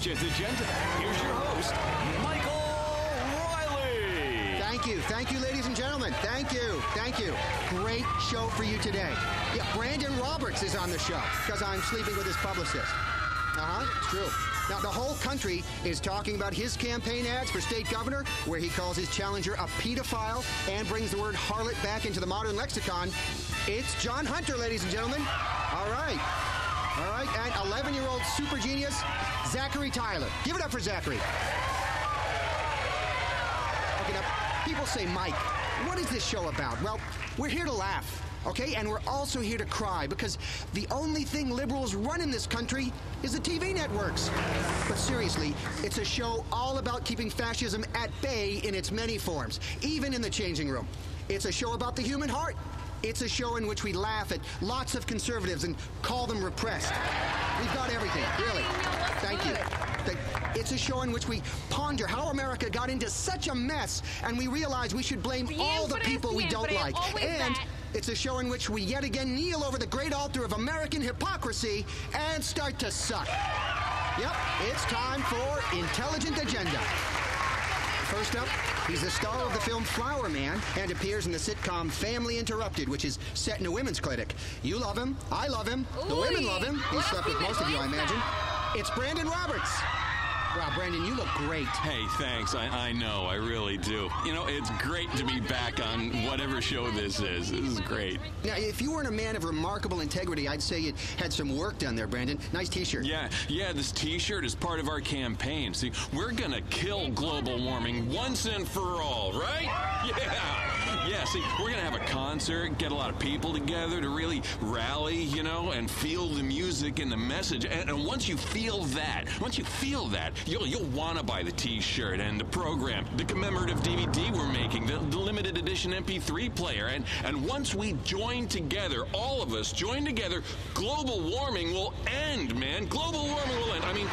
Intelligent Agenda. Here's your host, Michael Riley. Thank you, ladies and gentlemen. Thank you. Great show for you today. Yeah, Brandon Roberts is on the show because I'm sleeping with his publicist. It's true. Now, the whole country is talking about his campaign ads for state governor, where he calls his challenger a pedophile and brings the word harlot back into the modern lexicon. It's John Hunter, ladies and gentlemen. All right. And 11-year-old super genius, Zachary Tyler. Give it up for Zachary. Okay, now, people say, Mike, what is this show about? Well, we're here to laugh. Okay, and we're also here to cry because the only thing liberals run in this country is the TV networks. But seriously, it's a show all about keeping fascism at bay in its many forms, even in the changing room. It's a show about the human heart. It's a show in which we laugh at lots of conservatives and call them repressed. We've got everything, really. Thank you. It's a show in which we ponder how America got into such a mess, and we realize we should blame all the people we don't like. And it's a show in which we yet again kneel over the great altar of American hypocrisy and start to suck. Yep, it's time for Intelligent Agenda. First up, he's the star of the film Flower Man and appears in the sitcom Family Interrupted, which is set in a women's clinic. You love him. I love him. The women love him. He's slept with most of you, I imagine. It's Brandon Roberts. Wow, Brandon, you look great. Hey, thanks. I know, I really do. You know, it's great to be back on whatever show this is. This is great. Now, if you weren't a man of remarkable integrity, I'd say you had some work done there, Brandon. Nice T-shirt. Yeah, this T-shirt is part of our campaign. See, we're gonna kill global warming once and for all, right? Yeah, see, we're gonna have a concert, get a lot of people together to really rally, and feel the music and the message. And once you feel that, you'll want to buy the T-shirt and the program, the commemorative DVD we're making, the limited edition MP3 player. And once we join together, all of us join together, global warming will end, man. Global warming will end. I mean,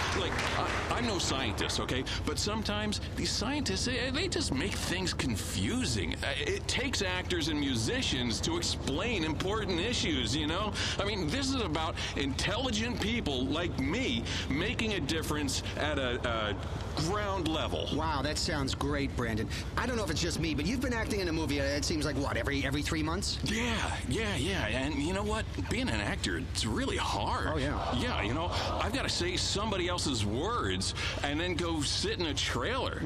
I'm no scientist, okay? But sometimes these scientists, they just make things confusing. It takes actors and musicians to explain important issues, I mean, this is about intelligent people like me making a difference at a ground level. Wow, that sounds great, Brandon. I don't know if it's just me, but you've been acting in a movie, it seems like, what, every 3 months? Yeah. And you know what? Being an actor, it's really hard. Oh, yeah. Yeah, I've got to say somebody else's words and then go sit in a trailer.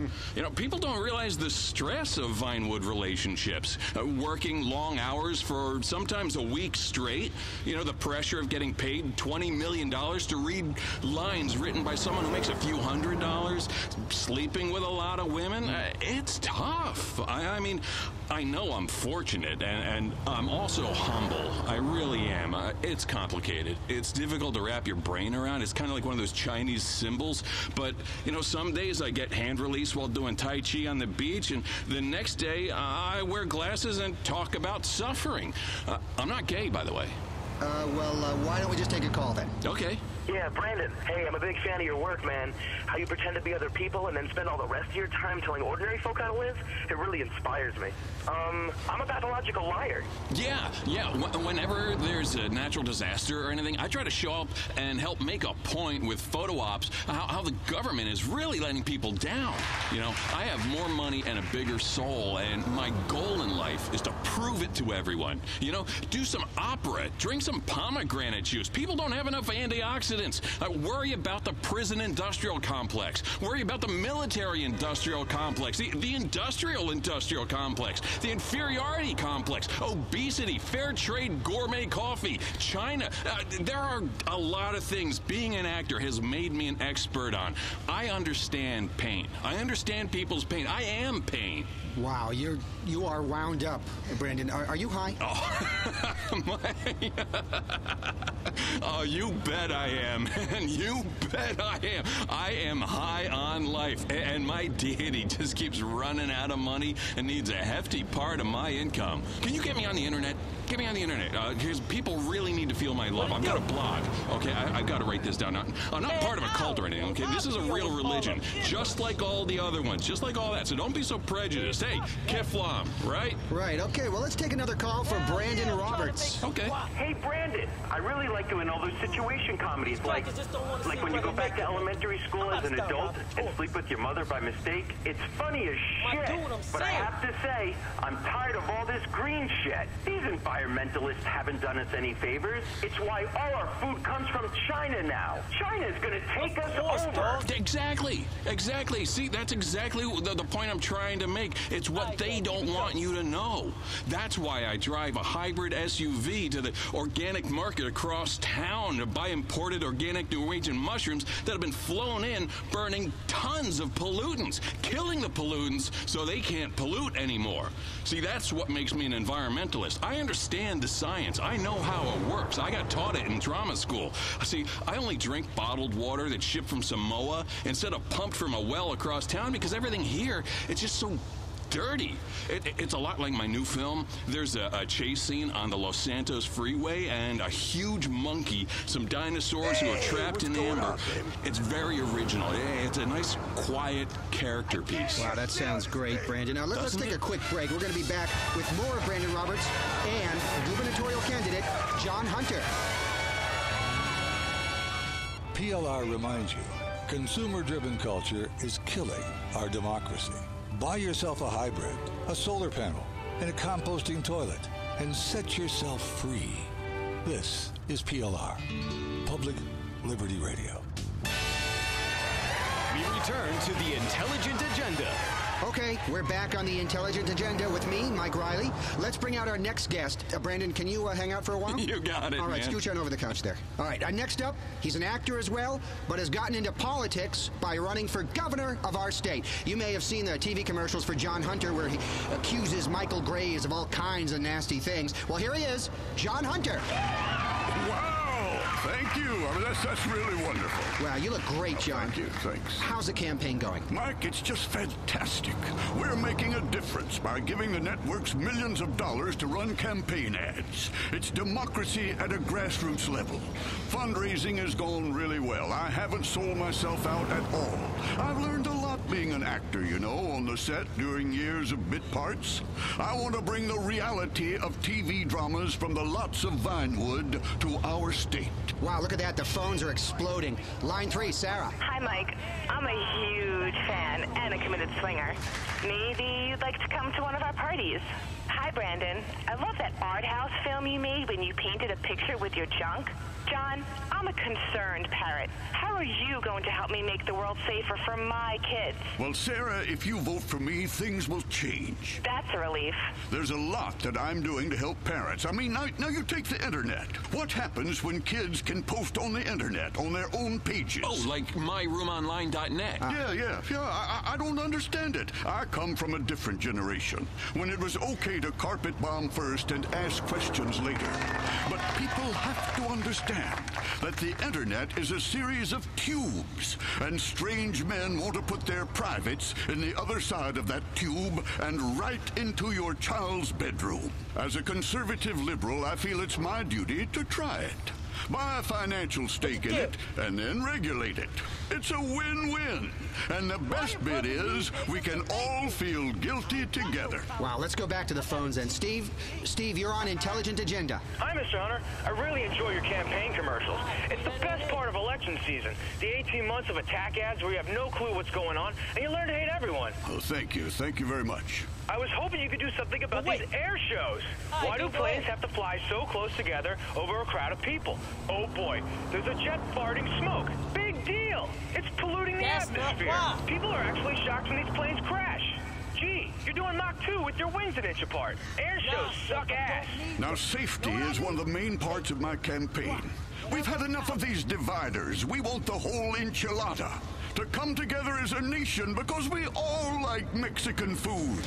People don't realize the stress of Vinewood relationships. Working long hours for sometimes a week straight. The pressure of getting paid $20 million to read lines written by someone who makes a few $100s, sleeping with a lot of women. It's tough. I mean, I know I'm fortunate, and I'm also humble. I really am. It's complicated. It's difficult to wrap your brain around. It's kind of like one of those Chinese symbols. But, some days I get hand release while doing Tai Chi on the beach, and the next day I wear glasses and talk about suffering. I'm not gay, by the way. Why don't we just take a call then? Okay. Yeah, Brandon. Hey, I'm a big fan of your work, man. How you pretend to be other people and then spend all the rest of your time telling ordinary folk how to live, it really inspires me. I'm a pathological liar. Yeah. Whenever there's a natural disaster or anything, I try to show up and help make a point with photo ops how the government is really letting people down. I have more money and a bigger soul, and my goal in life is to prove it to everyone. Do some opera, drink some pomegranate juice. People don't have enough antioxidants. Worry about the prison industrial complex. Worry about the military industrial complex, the industrial complex, the inferiority complex, obesity, fair trade gourmet coffee, China. There are a lot of things being an actor has made me an expert on. I understand pain. I understand people's pain. I am pain. Wow, you are wound up, Brandon. Are you high? Oh, you bet I am. And you bet I am. I am high on life. And my deity just keeps running out of money and needs a hefty part of my income. Can you get me on the internet? Get me on the internet. Because people really need to feel my love. I've got a blog. Okay, I've got to write this down. I'm not part of a cult or anything, okay? This is a real religion, just like all the other ones, just like all that. So don't be so prejudiced. Hey, Kiflam, right? Right, okay, well, let's take another call for Brandon Roberts. Okay. Hey, Brandon, I really like doing all those situation comedies, like when you go back to elementary school as an adult and sleep with your mother by mistake. It's funny as shit, but I have to say, I'm tired of all this green shit. These environmentalists haven't done us any favors. It's why all our food comes from China now. China's gonna take us over. Exactly. See, that's exactly the point I'm trying to make. It's what they don't want you to know. That's why I drive a hybrid SUV to the organic market across town to buy imported organic Norwegian mushrooms that have been flown in, burning tons of pollutants, killing the pollutants so they can't pollute anymore. See, that's what makes me an environmentalist. I understand the science. I know how it works. I got taught it in drama school. See, I only drink bottled water that's shipped from Samoa instead of pumped from a well across town because everything here, it's just so dirty. It's a lot like my new film. There's a chase scene on the Los Santos freeway and a huge monkey, some dinosaurs who are trapped in amber. It's very original. It's a nice, quiet character piece. Wow, that sounds great, Brandon. Now, let's take a quick break. We're going to be back with more of Brandon Roberts and gubernatorial candidate John Hunter. PLR reminds you, consumer-driven culture is killing our democracy. Buy yourself a hybrid, a solar panel, and a composting toilet, and set yourself free. This is PLR, Public Liberty Radio. We return to the Intelligent Agenda. Okay, we're back on the Intelligent Agenda with me, Mike Riley. Let's bring out our next guest. Brandon, can you hang out for a while? You got it, All right, man. scooch on over the couch there. All right, next up, he's an actor as well, but has gotten into politics by running for governor of our state. You may have seen the TV commercials for John Hunter where he accuses Michael Graves of all kinds of nasty things. Well, here he is, John Hunter. Wow! Thank you. I mean, that's really wonderful. Wow, you look great, John. Thank you. Thanks. How's the campaign going? Mike, it's just fantastic. We're making a difference by giving the networks millions of dollars to run campaign ads. It's democracy at a grassroots level. Fundraising has gone really well. I haven't sold myself out at all. I've learned a lot being an actor, you know, on the set during years of bit parts. I want to bring the reality of TV dramas from the lots of Vinewood to our state. Wow, look at that. The phones are exploding. Line 3, Sarah. Hi, Mike. I'm a huge fan and a committed swinger. Maybe you'd like to come to one of our parties. Hi, Brandon. I love that art house film you made when you painted a picture with your junk. John, I'm a concerned parent. How are you going to help me make the world safer for my kids? Well, Sarah, if you vote for me, things will change. That's a relief. There's a lot that I'm doing to help parents. I mean, now you take the internet. What happens when kids can post on the internet, on their own pages? Oh, like myroomonline.net. Yeah. I don't understand it. I come from a different generation, when it was okay to carpet bomb first and ask questions later. But people have to understand that the internet is a series of tubes, and strange men want to put their privates in the other side of that tube and right into your child's bedroom. As a conservative liberal, I feel it's my duty to try it. Buy a financial stake in it, and then regulate it. It's a win-win. And the best bit is we can all feel guilty together. Wow, let's go back to the phones then. Steve, you're on Intelligent Agenda. Hi, Mr. Hunter. I really enjoy your campaign commercials. It's the best part of election season. The 18 months of attack ads where you have no clue what's going on, and you learn to hate everyone. Oh, thank you. Thank you very much. I was hoping you could do something about these air shows. Why do planes have to fly so close together over a crowd of people? Oh boy, there's a jet farting smoke. Big deal. It's polluting the atmosphere. People are actually shocked when these planes crash. Gee, you're doing Mach 2 with your wings an inch apart. Air shows suck ass. Now, safety is one of the main parts of my campaign. We've had enough of these dividers. We want the whole enchilada to come together as a nation because we all like Mexican food.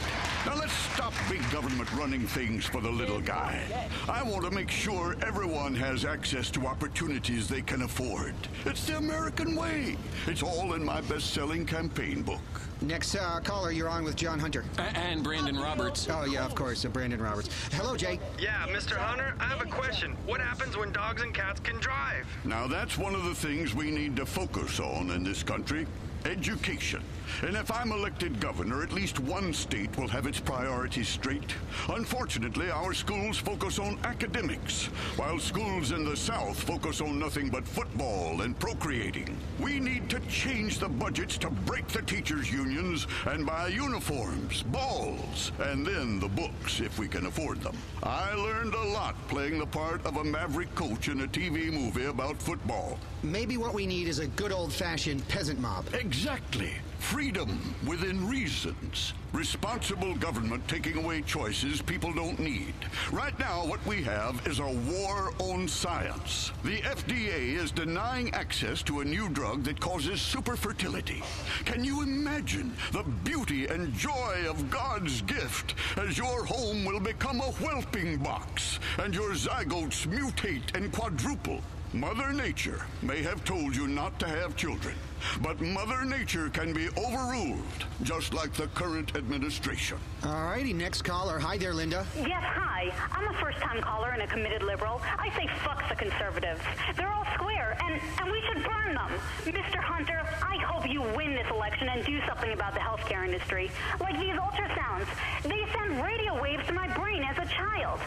Now let's stop big government running things for the little guy. I want to make sure everyone has access to opportunities they can afford. It's the American way. It's all in my best-selling campaign book. Next caller, you're on with John Hunter. And Brandon Roberts. Oh, yeah, of course, Brandon Roberts. Hello, Jay. Yeah, Mr. Hunter, I have a question. What happens when dogs and cats can drive? Now, that's one of the things we need to focus on in this country. Education. And if I'm elected governor, at least one state will have its priorities straight. Unfortunately, our schools focus on academics, while schools in the South focus on nothing but football and procreating. We need to change the budgets to break the teachers' unions and buy uniforms, balls, and then the books if we can afford them. I learned a lot playing the part of a maverick coach in a TV movie about football. Maybe what we need is a good old-fashioned peasant mob. Exactly. Freedom within reasons. Responsible government taking away choices people don't need. Right now, what we have is a war on science. The FDA is denying access to a new drug that causes superfertility. Can you imagine the beauty and joy of God's gift as your home will become a whelping box and your zygotes mutate and quadruple? Mother Nature may have told you not to have children, but Mother Nature can be overruled, just like the current administration. All righty, next caller. Hi there, Linda. Yes, hi. I'm a first-time caller and a committed liberal. I say fuck the conservatives. They're all square, and we should burn them. Mr. Hunter, I hope you win this election and do something about the healthcare industry. Like these ultrasounds. They send radio waves to my brain as a child.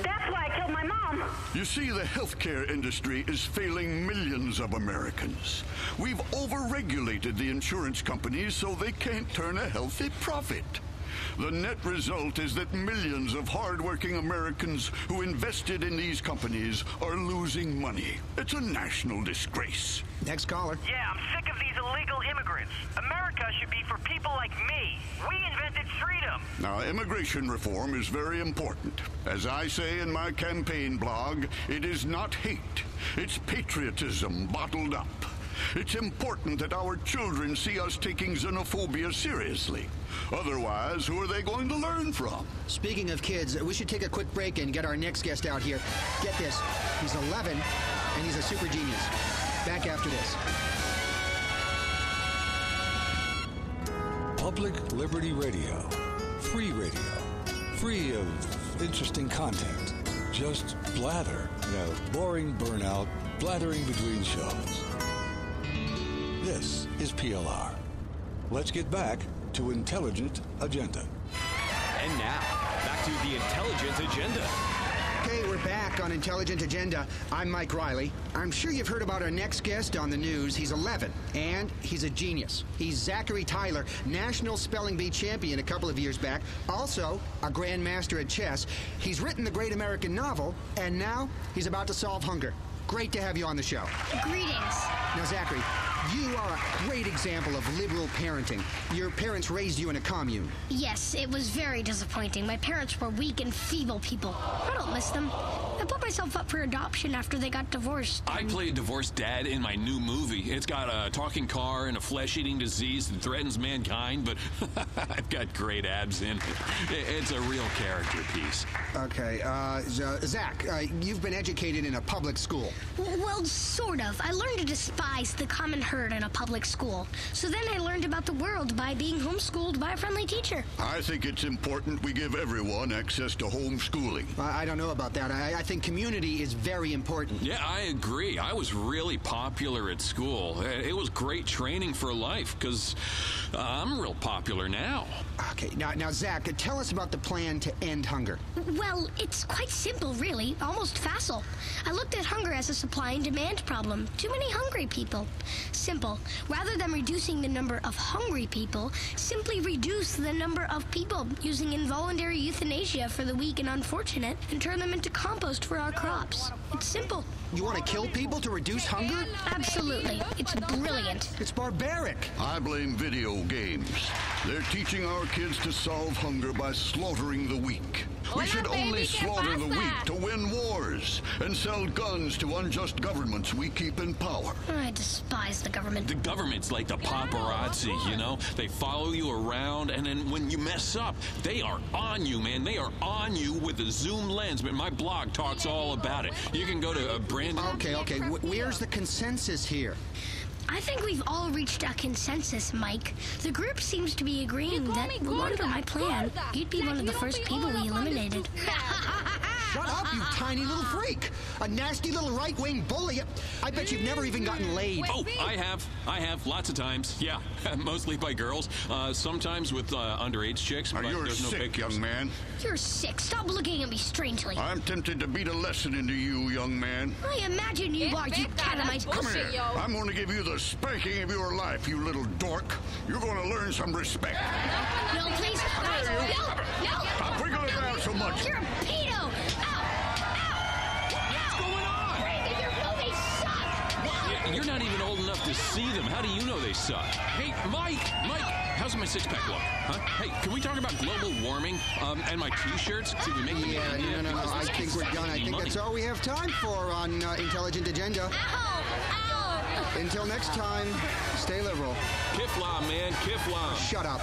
That's why I killed my mom. You see, the healthcare industry is failing millions of Americans. We've overregulated the insurance companies so they can't turn a healthy profit. The net result is that millions of hardworking Americans who invested in these companies are losing money. It's a national disgrace. Next caller. Yeah, I'm sick of these illegal immigrants. America should be for people like me. We invented freedom. Now, immigration reform is very important. As I say in my campaign blog, it is not hate. It's patriotism bottled up. It's important that our children see us taking xenophobia seriously. Otherwise, who are they going to learn from? Speaking of kids, we should take a quick break and get our next guest out here. Get this, he's 11, and he's a super genius. Back after this. Public Liberty Radio. Free radio. Free of interesting content. Just blather. Boring burnout, blathering between shows. This is PLR. Let's get back to Intelligent Agenda. And now, back to the Intelligent Agenda. Okay, we're back on Intelligent Agenda. I'm Mike Riley. I'm sure you've heard about our next guest on the news. He's 11, and he's a genius. He's Zachary Tyler, National Spelling Bee champion a couple of years back, also a grandmaster at chess. He's written the great American novel, and now he's about to solve hunger. Great to have you on the show. Greetings. Now, Zachary, you are a great example of liberal parenting. Your parents raised you in a commune. Yes, it was very disappointing. My parents were weak and feeble people. I don't miss them. I put myself up for adoption after they got divorced. I play a divorced dad in my new movie. It's got a talking car and a flesh-eating disease that threatens mankind, but I've got great abs in it. It's a real character piece. Okay, Zach, you've been educated in a public school. Well, sort of. I learned to despise the common herd in a public school. So then I learned about the world by being homeschooled by a friendly teacher. I think it's important we give everyone access to homeschooling. I don't know about that. I think community is very important. Yeah, I agree. I was really popular at school. It was great training for life, because I'm real popular now. Okay, now, Zach, tell us about the plan to end hunger. Well, it's quite simple, really. Almost facile. I looked at hunger as a supply and demand problem. Too many hungry people. Simple. Rather than reducing the number of hungry people, simply reduce the number of people using involuntary euthanasia for the weak and unfortunate and turn them into compost for our crops. It's simple. You want to kill people to reduce hunger? Absolutely. It's brilliant. It's barbaric. I blame video games. They're teaching our kids to solve hunger by slaughtering the weak. We should only slaughter the weak to win wars and sell guns to unjust governments we keep in power. I despise the government. The government's like the paparazzi, you know? They follow you around, and then when you mess up, they are on you, man. They are on you with a zoom lens. But my blog talks all about it. You can go to Brandon... Okay. Where's the consensus here? I think we've all reached a consensus, Mike. The group seems to be agreeing that, under my plan, you'd be one of the first people we eliminated. Shut up, you tiny little freak! A nasty little right-wing bully. I bet you've never even gotten laid. Oh, I have, lots of times. Yeah, mostly by girls. Sometimes with underage chicks. But you're sick, young man. You're sick. Stop looking at me strangely. I'm tempted to beat a lesson into you, young man. I imagine you are, you catamite. Come here. I'm going to give you the spanking of your life, you little dork. You're going to learn some respect. No, please. No. Stop wiggling around so much. You're a pedo. You're not even old enough to see them. How do you know they suck? Hey, Mike, how's my six-pack look? Huh? Hey, can we talk about global warming and my T-shirts? See, we make them. No. I think we're done. I think that's all we have time for on Intelligent Agenda. Ow! Until next time, stay liberal. Kiflam, man, Kiflam. Shut up.